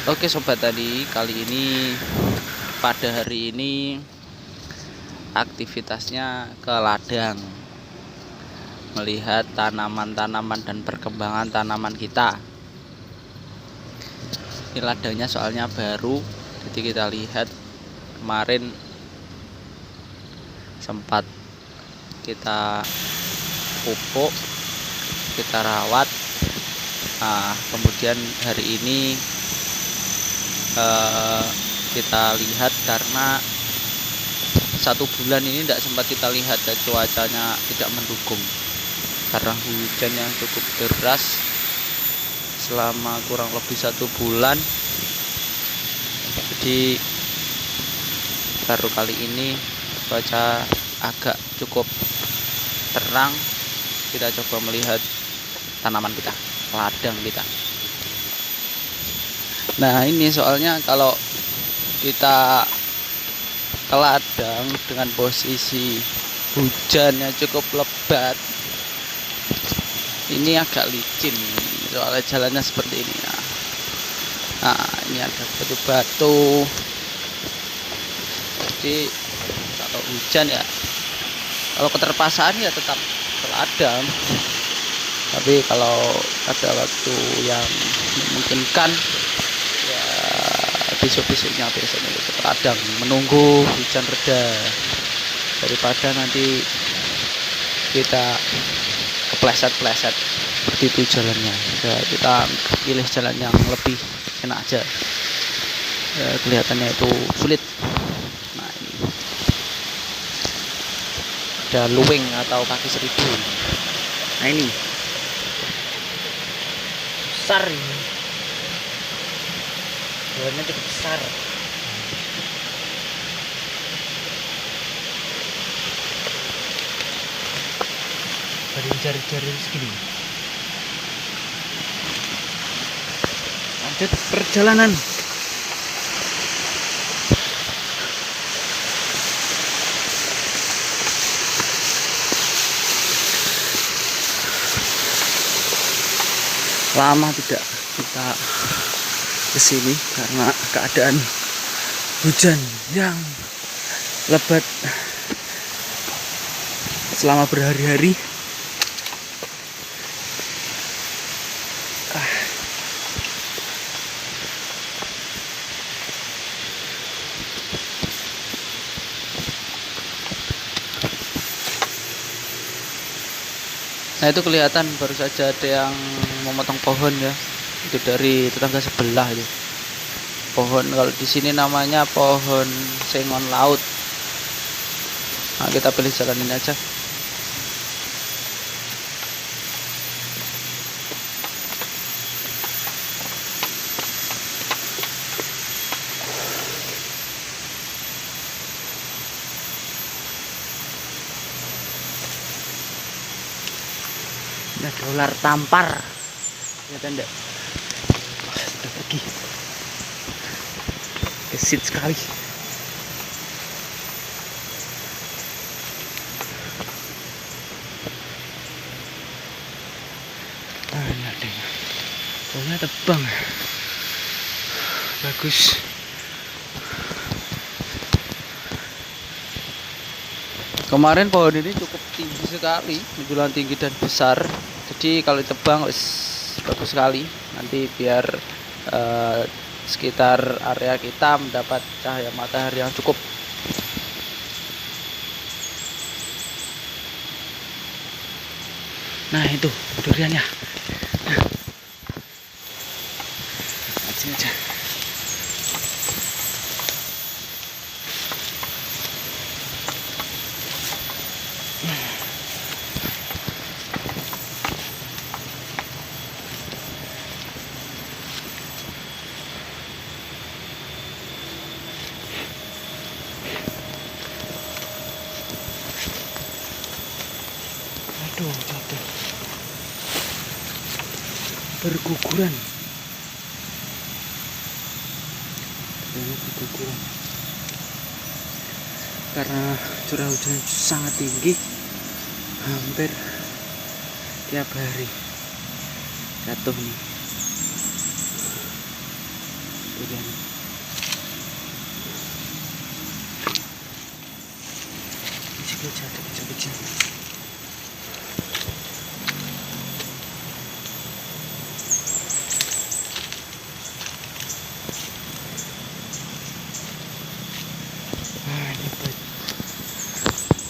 Oke sobat tadi, kali ini pada hari ini aktivitasnya ke ladang, melihat tanaman-tanaman dan perkembangan tanaman kita. Ini ladangnya soalnya baru, jadi kita lihat kemarin sempat kita pupuk, kita rawat. Nah, kemudian hari ini kita lihat karena 1 bulan ini tidak sempat kita lihat, cuacanya tidak mendukung karena hujan yang cukup deras selama kurang lebih 1 bulan. Jadi baru kali ini cuaca agak cukup terang, kita coba melihat tanaman kita, ladang kita. Nah ini soalnya kalau kita ke ladang dengan posisi hujan yang cukup lebat, ini agak licin soalnya jalannya seperti ini. Nah ini ada batu-batu, jadi kalau hujan ya, kalau keterpaksaan ya tetap ke ladang, tapi kalau ada waktu yang memungkinkan besok-besoknya biasanya itu ke ladang menunggu hujan reda, daripada nanti kita kepleset-pleset seperti itu jalannya. Ya, kita pilih jalan yang lebih enak aja, ya, kelihatannya itu sulit. Nah ini ada luwing atau kaki seribu. Nah ini besar ini, daunnya cukup besar. Dari jari-jari segini. Lanjut perjalanan. Lama tidak kita kesini karena keadaan hujan yang lebat selama berhari-hari. Nah itu kelihatan baru saja ada yang memotong pohon ya, itu dari tetangga sebelah itu. Pohon kalau di sini namanya pohon sengon laut. Nah kita pilih jalan ini aja. Ini ada ular tampar, lihat enggak? Wah, sudah pergi, gesit sekali. Ini ada, pohonnya tebang, bagus. Kemarin pohon ini cukup tinggi sekali, menjulang tinggi dan besar. Jadi kalau ditebang bagus sekali. Nanti biar sekitar area kita mendapat cahaya matahari yang cukup. Nah itu duriannya. Sini aja. Aduh, jatuh. Berguguran. Berguguran. Karena curah hujan sangat tinggi, hampir tiap hari jatuh nih. durian. Juga ada kecil-kecil.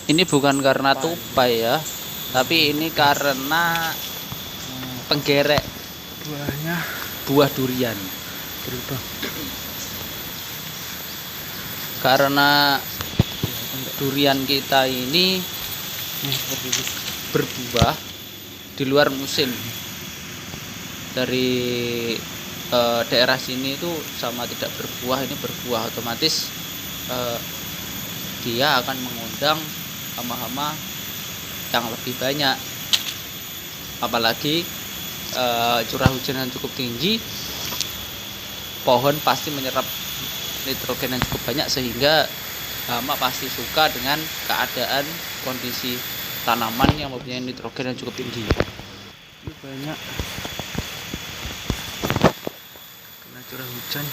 Ini bukan karena tupai ya, tapi ini karena penggerek buah durian berubah. Karena durian kita ini berbuah di luar musim. Dari daerah sini itu sama tidak berbuah, ini berbuah otomatis dia akan mengundang hama-hama yang lebih banyak, apalagi curah hujan yang cukup tinggi, pohon pasti menyerap nitrogen yang cukup banyak sehingga hama pasti suka dengan keadaan kondisi tanaman yang mempunyai nitrogen yang cukup tinggi. Ini banyak kena curah hujan.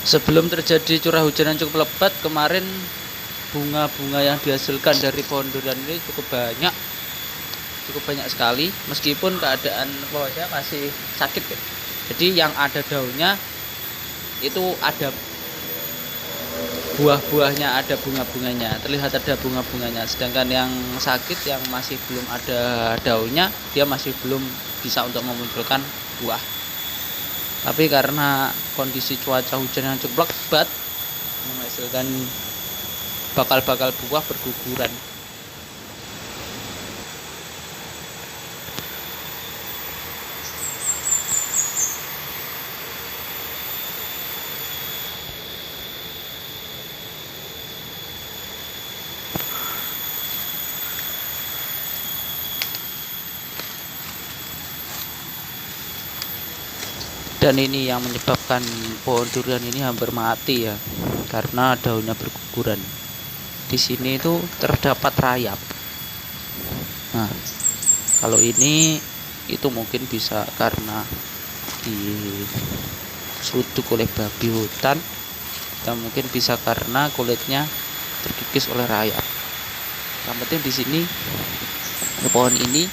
Sebelum terjadi curah hujan yang cukup lebat kemarin, bunga-bunga yang dihasilkan dari pohon durian ini cukup banyak sekali, meskipun keadaan pohonnya masih sakit ya. Jadi yang ada daunnya itu ada buah-buahnya, ada bunga-bunganya, terlihat ada bunga-bunganya. Sedangkan yang sakit, yang masih belum ada daunnya, dia masih belum bisa untuk memunculkan buah. Tapi karena kondisi cuaca hujan yang cukup lebat menghasilkan bakal-bakal buah berguguran. Dan ini yang menyebabkan pohon durian ini hampir mati ya, karena daunnya berguguran. Di sini itu terdapat rayap. Nah, kalau ini itu mungkin bisa karena diseruduk oleh babi hutan, dan mungkin bisa karena kulitnya terkikis oleh rayap. Yang penting di sini pohon ini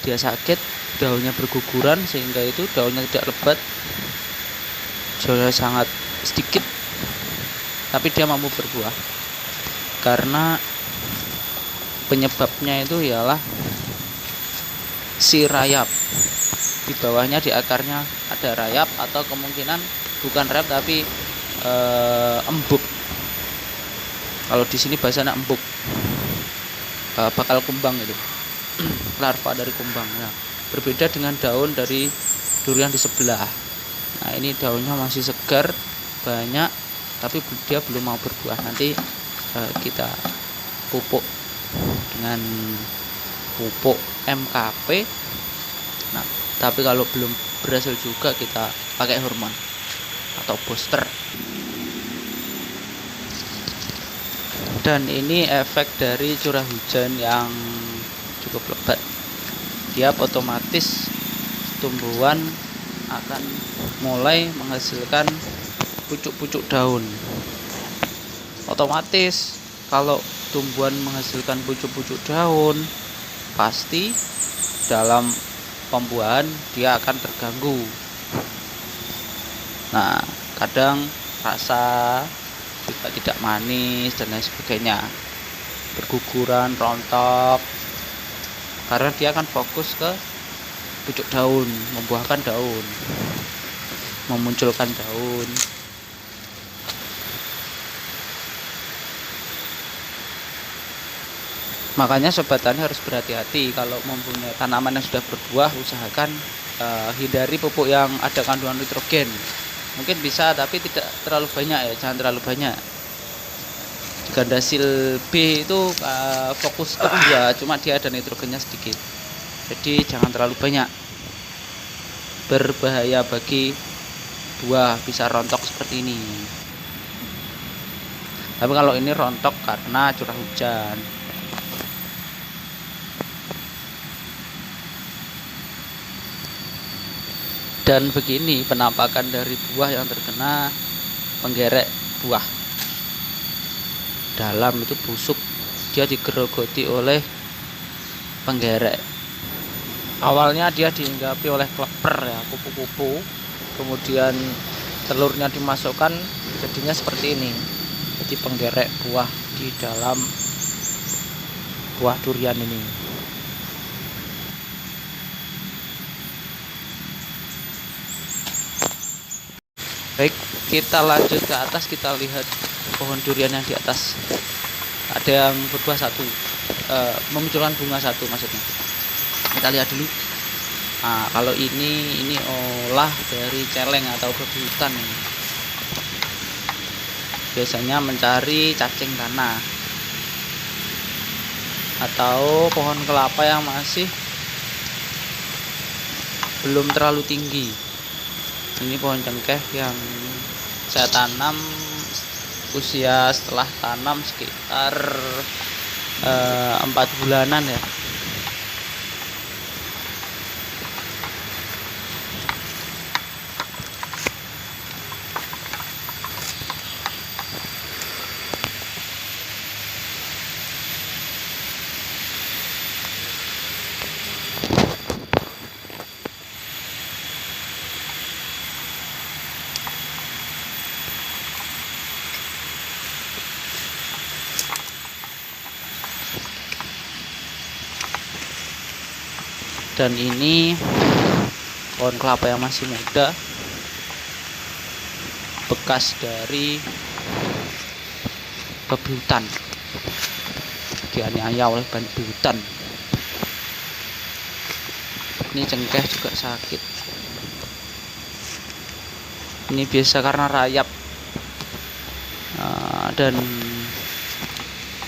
dia sakit, daunnya berguguran sehingga itu daunnya tidak lebat, daunnya sangat sedikit, tapi dia mampu berbuah. Karena penyebabnya itu ialah si rayap. Di bawahnya, di akarnya ada rayap, atau kemungkinan bukan rayap tapi embuk. Kalau di sini bahasanya embuk, bakal kumbang itu, larva dari kumbang. Nah, berbeda dengan daun dari durian di sebelah. Nah, ini daunnya masih segar, banyak, tapi dia belum mau berbuah. Nanti kita pupuk dengan pupuk MKP. Nah, tapi kalau belum berhasil juga kita pakai hormon atau booster. Dan ini efek dari curah hujan yang cukup lebat. Dia otomatis tumbuhan akan mulai menghasilkan pucuk-pucuk daun. Otomatis kalau tumbuhan menghasilkan pucuk-pucuk daun, pasti dalam pembuahan dia akan terganggu. Nah, kadang rasa juga tidak manis dan lain sebagainya, berguguran, rontok, karena dia akan fokus ke pucuk daun, membuahkan daun, memunculkan daun. Makanya sobat tani harus berhati-hati kalau mempunyai tanaman yang sudah berbuah. Usahakan hindari pupuk yang ada kandungan nitrogen. Mungkin bisa, tapi tidak terlalu banyak ya, jangan terlalu banyak. Gandasil B itu fokus ke buah, cuma dia ada nitrogennya sedikit. Jadi jangan terlalu banyak, berbahaya bagi buah, bisa rontok seperti ini. Tapi kalau ini rontok karena curah hujan. Dan begini penampakan dari buah yang terkena penggerek buah. Dalam itu busuk, dia digerogoti oleh penggerek. Awalnya dia dihinggapi oleh kleper ya, kupu-kupu. Kemudian telurnya dimasukkan, jadinya seperti ini. Jadi penggerek buah di dalam buah durian ini. Baik, kita lanjut ke atas, kita lihat pohon durian yang di atas. Ada yang berbuah satu, memunculkan bunga satu maksudnya. Kita lihat dulu. Nah, kalau ini olah dari celeng atau babi hutan ini. Biasanya mencari cacing tanah atau pohon kelapa yang masih belum terlalu tinggi. Ini pohon cengkeh yang saya tanam usia setelah tanam sekitar 4 bulanan ya. Dan ini pohon kelapa yang masih muda, bekas dari babi hutan, dianiaya oleh babi hutan. Ini cengkeh juga sakit. Ini biasa karena rayap. Dan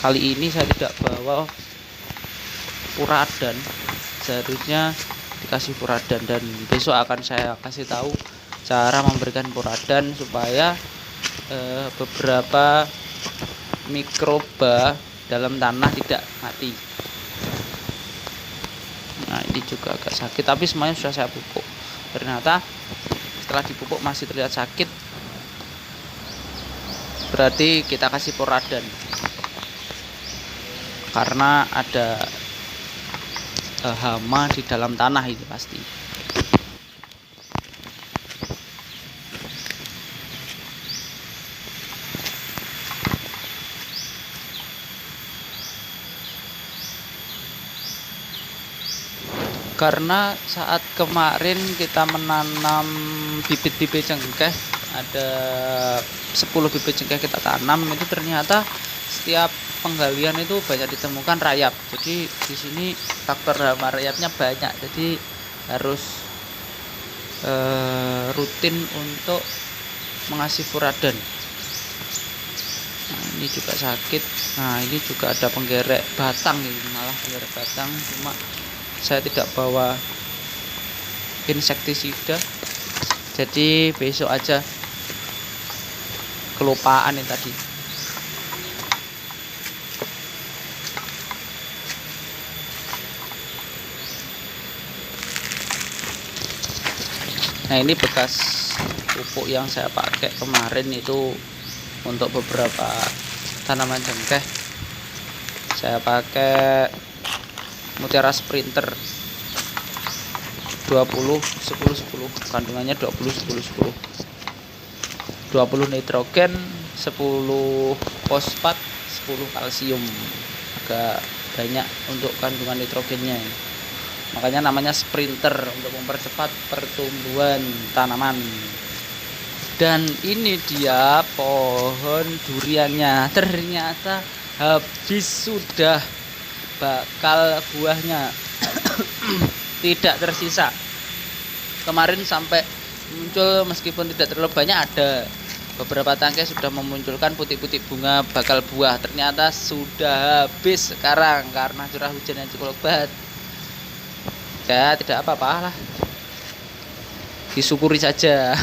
kali ini saya tidak bawa puradan, seharusnya dikasih puradan, dan besok akan saya kasih tahu cara memberikan puradan supaya beberapa mikroba dalam tanah tidak mati. Nah, ini juga agak sakit, tapi semuanya sudah saya pupuk. Ternyata setelah dipupuk masih terlihat sakit, berarti kita kasih puradan karena ada hama di dalam tanah itu pasti. Karena saat kemarin kita menanam bibit-bibit cengkeh, ada 10 bibit cengkeh kita tanam, itu ternyata setiap penggalian itu banyak ditemukan rayap. Jadi di sini faktor hama rayapnya banyak, jadi harus rutin untuk mengasih puradan. Nah, ini juga sakit. Nah, ini juga ada penggerek batang, ini malah penggerek batang, cuma saya tidak bawa insektisida, jadi besok aja, kelupaan ini tadi. Nah, ini bekas pupuk yang saya pakai kemarin itu untuk beberapa tanaman cengkeh. Saya pakai Mutiara Sprinter 20 10 10, kandungannya 20 10 10. 20 nitrogen, 10 fosfat, 10 kalsium. Agak banyak untuk kandungan nitrogennya. Makanya namanya Sprinter, untuk mempercepat pertumbuhan tanaman. Dan ini dia pohon duriannya, ternyata habis sudah bakal buahnya. Tidak tersisa. Kemarin sampai muncul, meskipun tidak terlalu banyak, ada beberapa tangkai sudah memunculkan putih-putih bunga bakal buah. Ternyata sudah habis sekarang karena curah hujan yang cukup lebat. Ya, tidak apa-apa lah, disyukuri saja.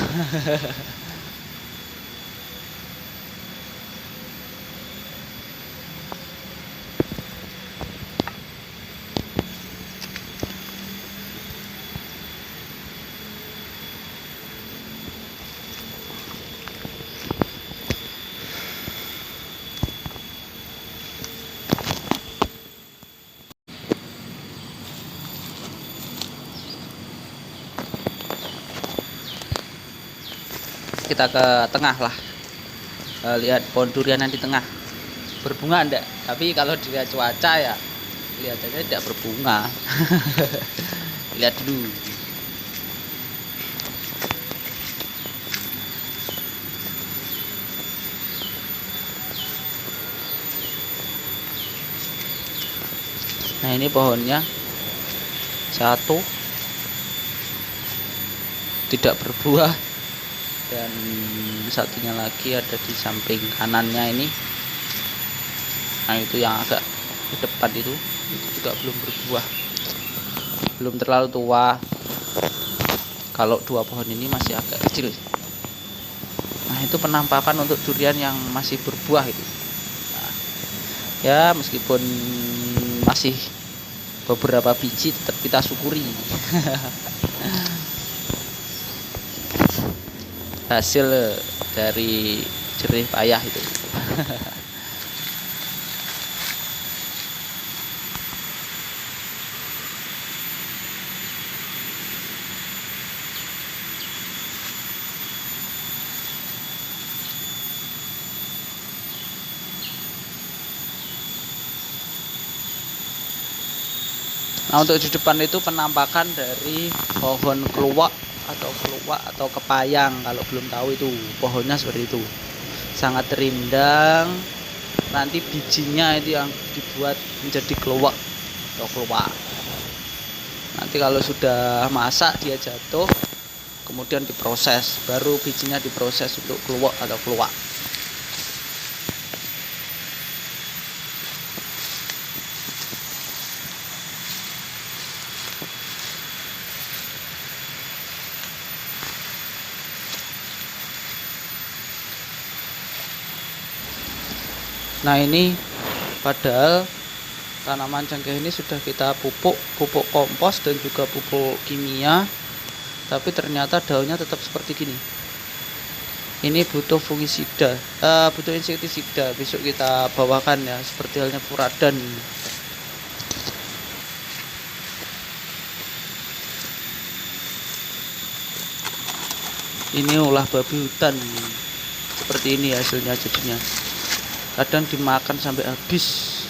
kita ke tengah lah. Lihat pohon durian yang di tengah berbunga enggak, tapi kalau dilihat cuaca ya kelihatannya tidak berbunga. Lihat dulu. Nah, ini pohonnya satu tidak berbuah, dan satunya lagi ada di samping kanannya ini. Nah, itu yang agak di depan itu juga belum berbuah, belum terlalu tua. Kalau dua pohon ini masih agak kecil. Nah, itu penampakan untuk durian yang masih berbuah itu. Nah, ya meskipun masih beberapa biji, tetap kita syukuri. Hasil dari jerih payah itu. Nah, untuk di depan itu penampakan dari pohon keluak atau kepayang. Kalau belum tahu itu pohonnya seperti itu, sangat rindang. Nanti bijinya itu yang dibuat menjadi keluak atau keluak. Nanti kalau sudah masak dia jatuh, kemudian diproses, baru bijinya diproses untuk keluak atau keluak. Nah, ini padahal tanaman cengkeh ini sudah kita pupuk kompos dan juga pupuk kimia, tapi ternyata daunnya tetap seperti gini. Ini butuh fungisida, butuh insektisida. Besok kita bawakan ya, seperti halnya furadan. Ini ulah babi hutan, seperti ini hasilnya jadinya. Kadang dimakan sampai habis,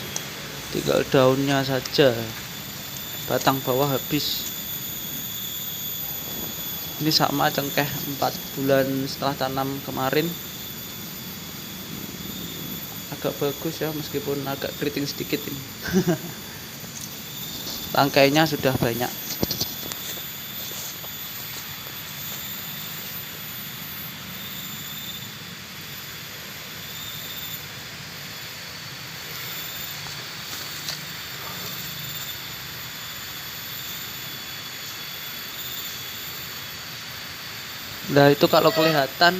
tinggal daunnya saja, batang bawah habis. Ini sama cengkeh 4 bulan setelah tanam kemarin, agak bagus ya, meskipun agak keriting sedikit ini. Tangkainya sudah banyak. Nah, itu kalau kelihatan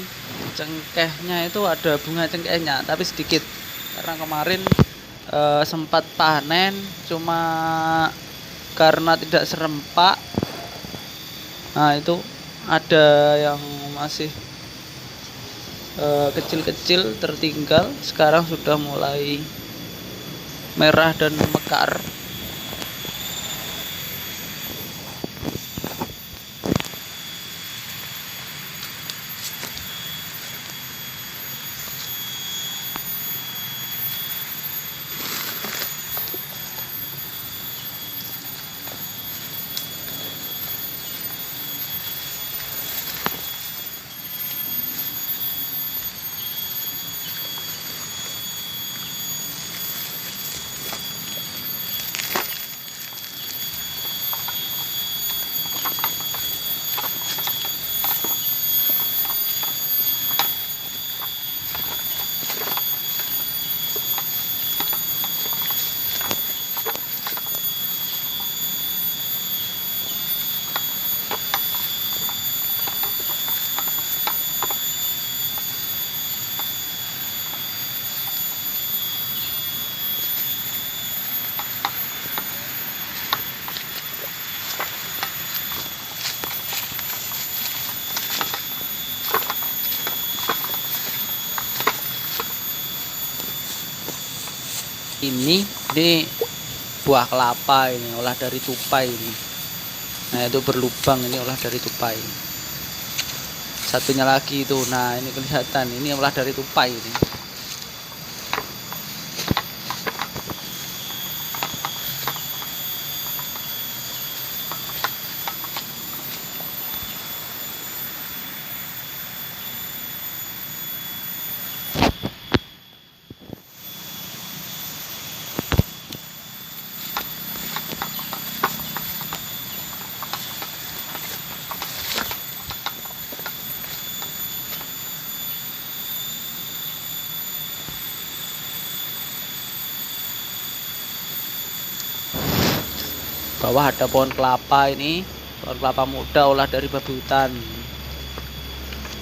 cengkehnya itu ada bunga cengkehnya, tapi sedikit. Karena kemarin sempat panen, cuma karena tidak serempak. Nah, itu ada yang masih kecil-kecil tertinggal. Sekarang sudah mulai merah dan mekar. Ini buah kelapa, ini olah dari tupai ini. Nah, itu berlubang, ini olah dari tupai. satunya lagi itu. Nah ini kelihatan, ini olah dari tupai ini. Bawah ada pohon kelapa, ini pohon kelapa muda olah dari babi hutan.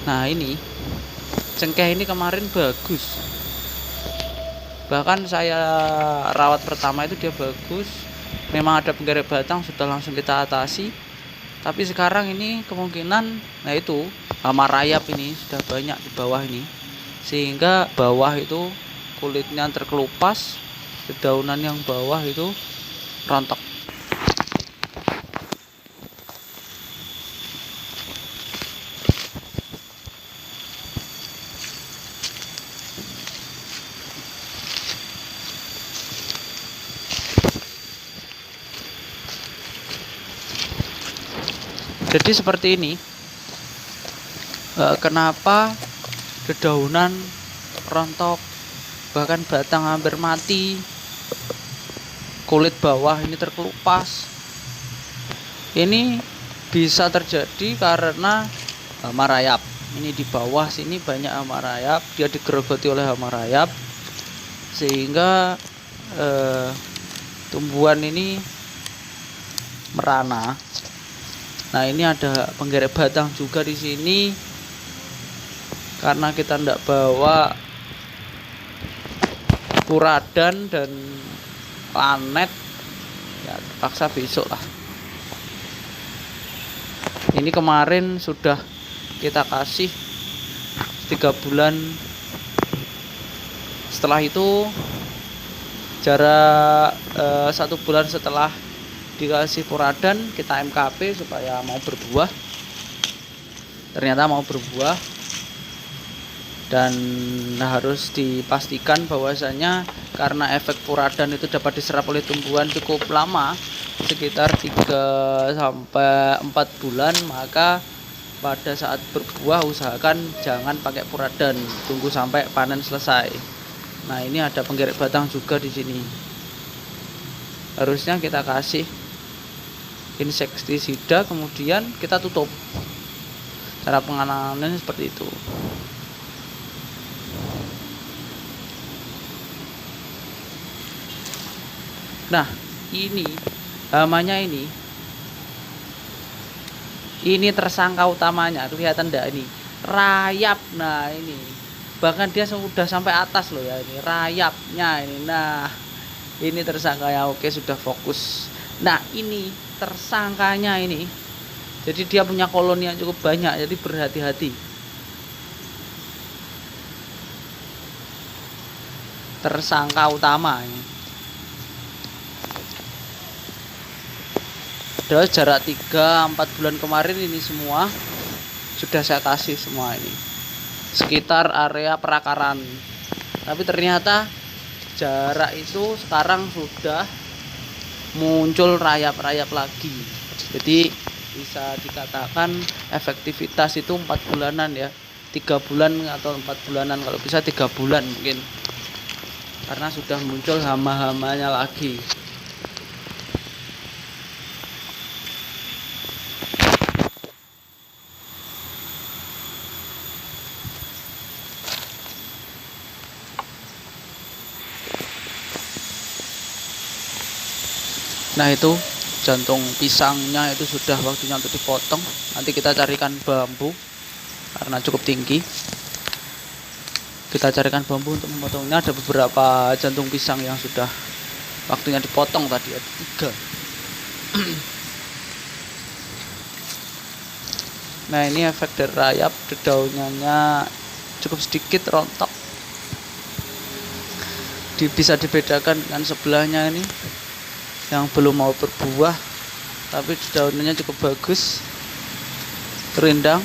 Nah ini cengkeh ini kemarin bagus, bahkan saya rawat pertama itu dia bagus. Memang ada penggeret batang, sudah langsung kita atasi. Tapi sekarang ini kemungkinan, nah itu hama rayap ini sudah banyak di bawah ini, sehingga bawah itu kulitnya terkelupas, dedaunan yang bawah itu rontok. Jadi seperti ini, kenapa dedaunan rontok, bahkan batang hampir mati, kulit bawah ini terkelupas. Ini bisa terjadi karena hama rayap. Ini di bawah sini banyak hama rayap, dia digerogoti oleh hama rayap, sehingga tumbuhan ini merana. Nah ini ada penggeret batang juga di sini, karena kita tidak bawa puradan dan planet, ya terpaksa besok lah. Ini kemarin sudah kita kasih 3 bulan. Setelah itu jarak 1 bulan setelah dikasih puradan, kita MKP supaya mau berbuah. Ternyata mau berbuah, dan harus dipastikan bahwasanya karena efek puradan itu dapat diserap oleh tumbuhan cukup lama, sekitar 3 sampai 4 bulan, maka pada saat berbuah usahakan jangan pakai puradan, tunggu sampai panen selesai. Nah ini ada penggeret batang juga di sini, harusnya kita kasih insektisida, kemudian kita tutup. Cara penanganannya seperti itu. Nah ini hamanya ini tersangka utamanya, kelihatan enggak ini rayap. Nah ini bahkan dia sudah sampai atas loh ya, ini rayapnya ini. Nah ini tersangkanya, oke sudah fokus. Nah ini tersangkanya ini, jadi dia punya koloni yang cukup banyak, jadi berhati-hati. Tersangka utama ini. Ada jarak 3-4 bulan kemarin ini semua sudah saya kasih semua ini sekitar area perakaran, tapi ternyata jarak itu sekarang sudah muncul rayap-rayap lagi. Jadi bisa dikatakan efektivitas itu 4 bulanan ya, 3 bulan atau 4 bulanan, kalau bisa 3 bulan mungkin, karena sudah muncul hama-hamanya lagi. Nah itu jantung pisangnya itu sudah waktunya untuk dipotong. Nanti kita carikan bambu karena cukup tinggi. Kita carikan bambu untuk memotongnya. Ada beberapa jantung pisang yang sudah waktunya dipotong tadi, ada 3. Nah ini efek dari rayap, dedaunannya cukup sedikit rontok. Bisa dibedakan dengan sebelahnya ini yang belum mau berbuah, tapi daunnya cukup bagus, rindang.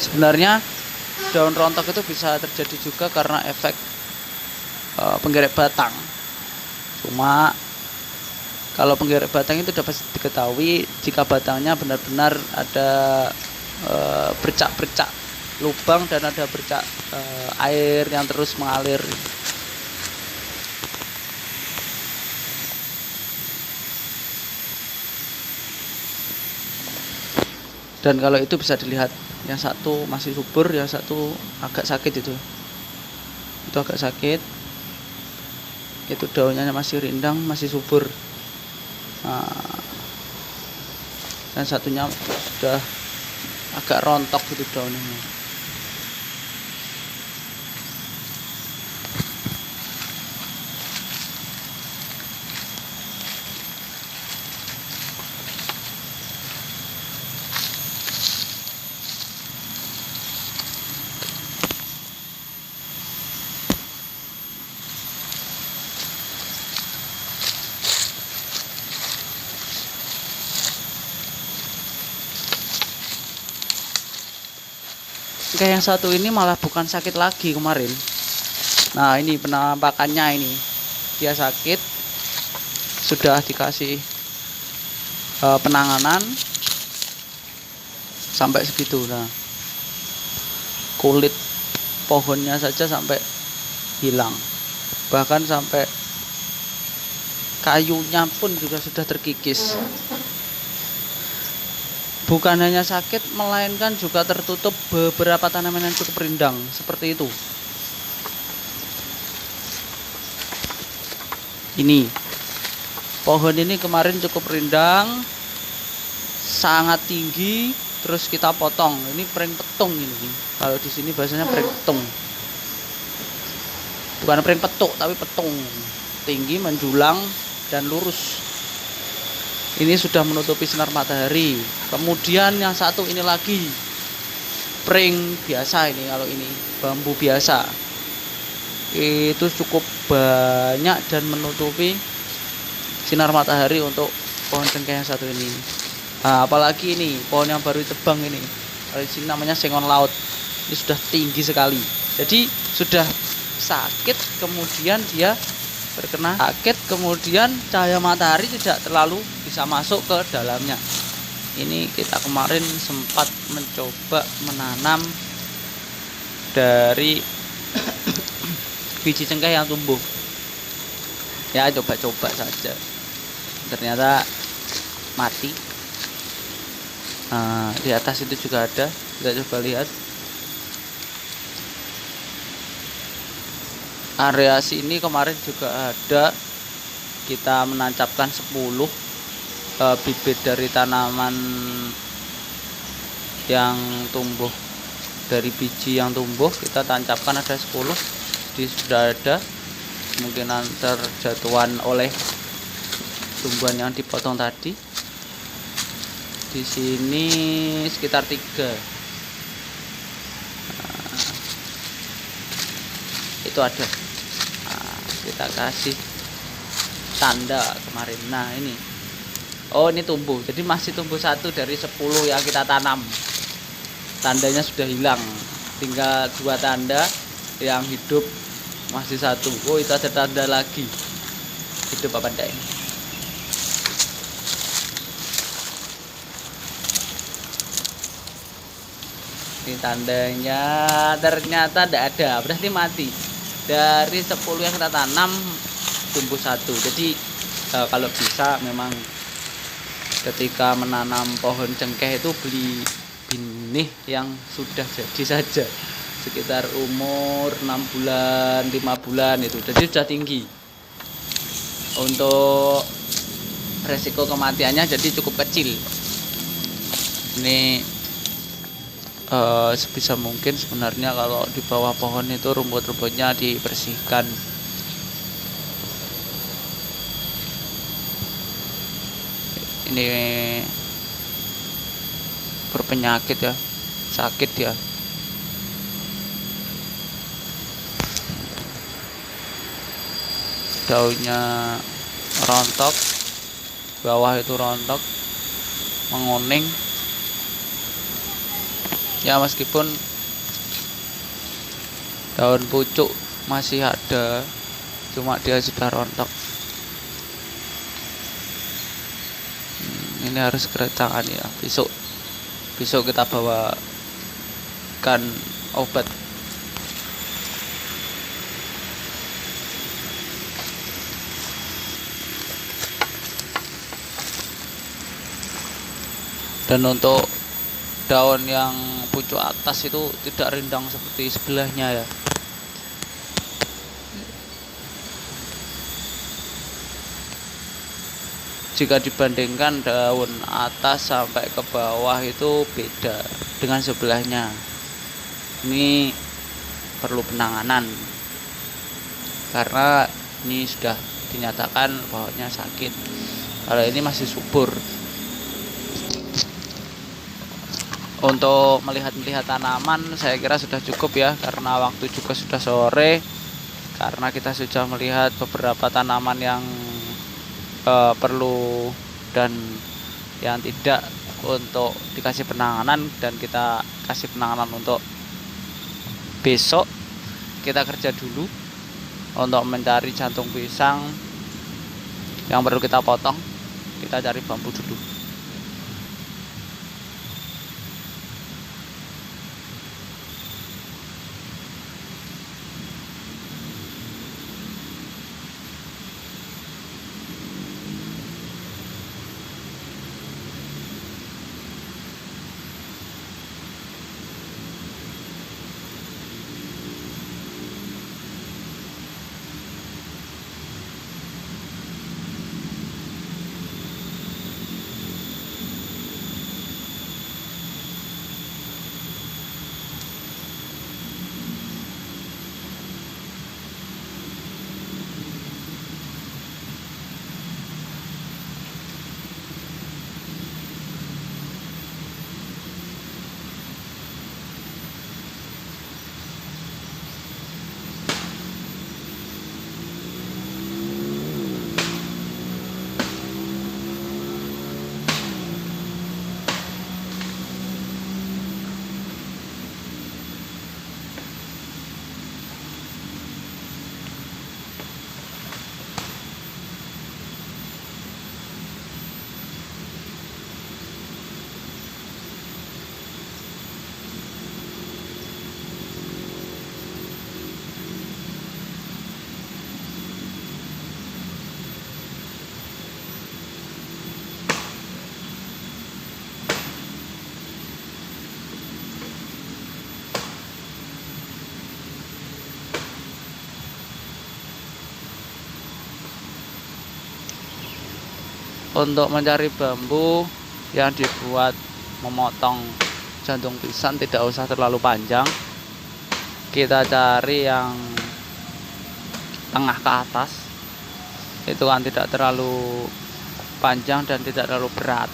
Sebenarnya daun rontok itu bisa terjadi juga karena efek penggerek batang. Cuma kalau penggerek batang itu dapat diketahui jika batangnya benar-benar ada bercak-bercak lubang dan ada bercak air yang terus mengalir. Dan kalau itu bisa dilihat, yang satu masih subur, yang satu agak sakit itu agak sakit, itu daunnya masih rindang, masih subur. Dan satunya sudah agak rontok gitu daunnya. Kayak yang satu ini malah bukan sakit lagi kemarin. Nah, ini penampakannya ini. Dia sakit, sudah dikasih penanganan sampai segitu. Nah, kulit pohonnya saja sampai hilang. Bahkan sampai kayunya pun juga sudah terkikis. Bukan hanya sakit, melainkan juga tertutup beberapa tanaman yang cukup rindang, seperti itu. Ini pohon ini kemarin cukup rindang, sangat tinggi, terus kita potong. Ini pring petung ini. Kalau di sini bahasanya pring petung. Bukan pring petuk, tapi petung. Tinggi, menjulang, dan lurus. Ini sudah menutupi sinar matahari. Kemudian yang satu ini lagi pring biasa, ini kalau ini bambu biasa itu cukup banyak dan menutupi sinar matahari untuk pohon cengkeh yang satu ini. Nah, apalagi ini pohon yang baru ditebang ini, kalau di sini namanya sengon laut. Ini sudah tinggi sekali. Jadi sudah sakit, kemudian dia terkena sakit, kemudian cahaya matahari tidak terlalu bisa masuk ke dalamnya. Ini kita kemarin sempat mencoba menanam dari biji cengkeh yang tumbuh. Ya, coba-coba saja. Ternyata mati. Nah, di atas itu juga ada. Kita coba lihat. Area sini kemarin juga ada. Kita menancapkan 10 bibit dari tanaman yang tumbuh, dari biji yang tumbuh kita tancapkan ada 10. Jadi sudah ada kemungkinan terjatuhan oleh tumbuhan yang dipotong tadi. Di sini sekitar 3. Nah, itu ada. Nah, kita kasih tanda kemarin. Nah, ini. Oh, ini tumbuh. Jadi masih tumbuh 1 dari 10 yang kita tanam. Tandanya sudah hilang. Tinggal 2 tanda yang hidup, masih 1. Oh, itu ada tanda lagi. Hidup apa enggak ini? Ini tandanya ternyata tidak ada. Berarti mati. Dari 10 yang kita tanam tumbuh 1. Jadi kalau bisa memang ketika menanam pohon cengkeh itu beli benih yang sudah jadi saja, sekitar umur 6 bulan 5 bulan itu, jadi sudah tinggi. Untuk resiko kematiannya jadi cukup kecil. Ini sebisa mungkin sebenarnya kalau di bawah pohon itu rumput-rumputnya dibersihkan. Ini berpenyakit ya, sakit ya. Daunnya rontok, bawah itu rontok, menguning. Ya meskipun daun pucuk masih ada, cuma dia sudah rontok. Ini harus keretangan ya. Besok kita bawakan obat. Dan untuk daun yang pucuk atas itu tidak rindang seperti sebelahnya ya. Jika dibandingkan daun atas sampai ke bawah itu beda dengan sebelahnya. Ini perlu penanganan karena ini sudah dinyatakan bahwanya sakit. Kalau ini masih subur. Untuk melihat tanaman saya kira sudah cukup ya, karena waktu juga sudah sore. Karena kita sudah melihat beberapa tanaman yang perlu dan yang tidak untuk dikasih penanganan, dan kita kasih penanganan untuk besok. Kita kerja dulu untuk mencari jantung pisang yang perlu kita potong. Kita cari bambu dulu. Untuk mencari bambu yang dibuat memotong jantung pisang tidak usah terlalu panjang. Kita cari yang tengah ke atas, itu kan tidak terlalu panjang dan tidak terlalu berat.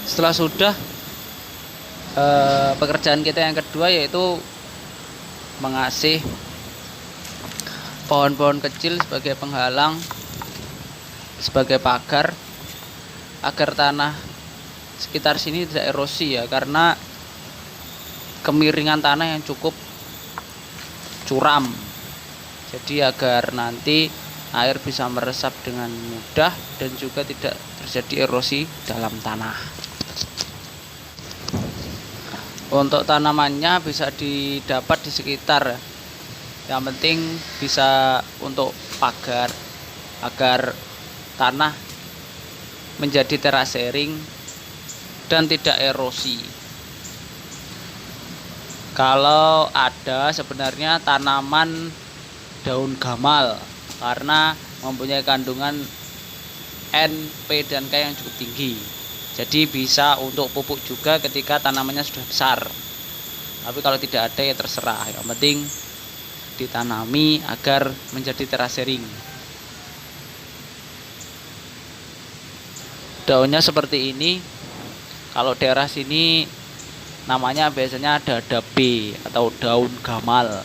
Setelah sudah, pekerjaan kita yang kedua yaitu mengasih pohon-pohon kecil sebagai penghalang, sebagai pagar, agar tanah sekitar sini tidak erosi ya, karena kemiringan tanah yang cukup curam. Jadi agar nanti air bisa meresap dengan mudah dan juga tidak terjadi erosi dalam tanah. Untuk tanamannya bisa didapat di sekitar, yang penting bisa untuk pagar agar tanah menjadi terasering dan tidak erosi. Kalau ada sebenarnya tanaman daun gamal, karena mempunyai kandungan N, P, dan K yang cukup tinggi. Jadi bisa untuk pupuk juga ketika tanamannya sudah besar. Tapi kalau tidak ada ya terserah. Yang penting ditanami agar menjadi terasering. Daunnya seperti ini. Kalau daerah sini namanya biasanya dada B atau daun gamal.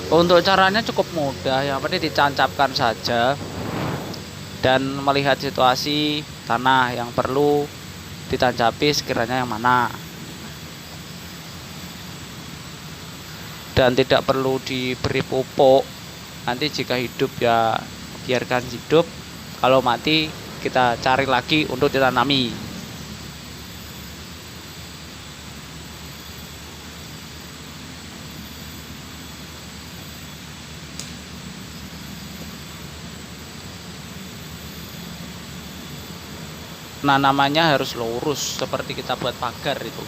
Untuk caranya cukup mudah, yang penting ditancapkan saja dan melihat situasi tanah yang perlu ditancapi sekiranya yang mana, dan tidak perlu diberi pupuk. Nanti jika hidup ya biarkan hidup, kalau mati kita cari lagi untuk ditanami. Nah, namanya harus lurus seperti kita buat pagar itu.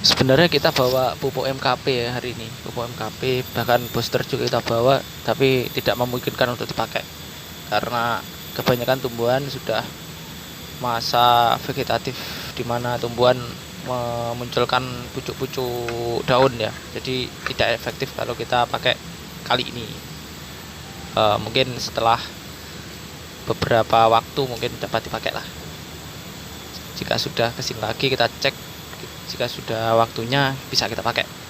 Sebenarnya kita bawa pupuk MKP ya hari ini, pupuk MKP, bahkan booster juga kita bawa, tapi tidak memungkinkan untuk dipakai karena kebanyakan tumbuhan sudah masa vegetatif di mana tumbuhan memunculkan pucuk-pucuk daun ya, jadi tidak efektif kalau kita pakai kali ini. Mungkin setelah beberapa waktu mungkin dapat dipakai lah. Jika sudah kesini lagi kita cek Jika sudah waktunya bisa kita pakai.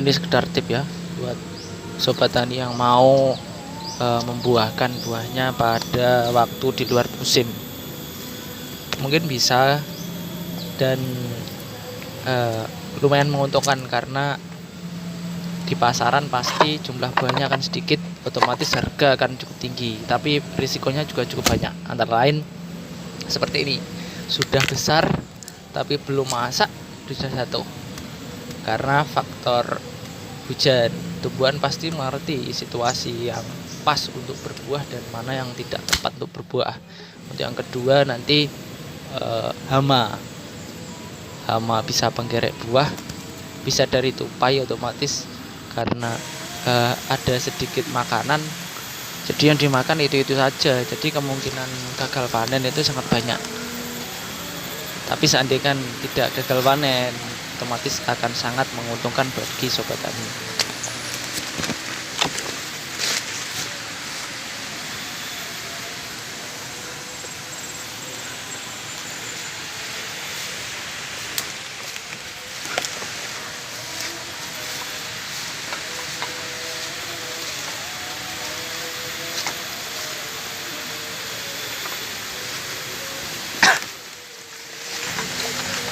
ini sekedar tip ya buat sobat tani yang mau membuahkan buahnya pada waktu di luar musim. Mungkin bisa, dan lumayan menguntungkan karena di pasaran pasti jumlah buahnya akan sedikit, otomatis harga akan cukup tinggi, tapi risikonya juga cukup banyak. Antara lain seperti ini, sudah besar tapi belum masak sudah jatuh karena faktor hujan. Tumbuhan pasti mengerti situasi yang pas untuk berbuah dan mana yang tidak tepat untuk berbuah. Untuk yang kedua nanti hama bisa penggerek buah, bisa dari tupai otomatis karena ada sedikit makanan, jadi yang dimakan itu saja, jadi kemungkinan gagal panen itu sangat banyak. Tapi seandainya tidak gagal panen, otomatis akan sangat menguntungkan bagi sobat tani.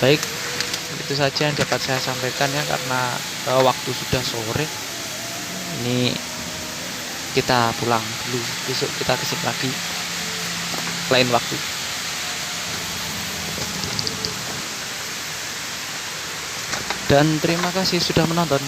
Baik, itu saja yang dapat saya sampaikan ya, karena waktu sudah sore. Ini kita pulang dulu, besok kita kesini lagi lain waktu. Dan terima kasih sudah menonton.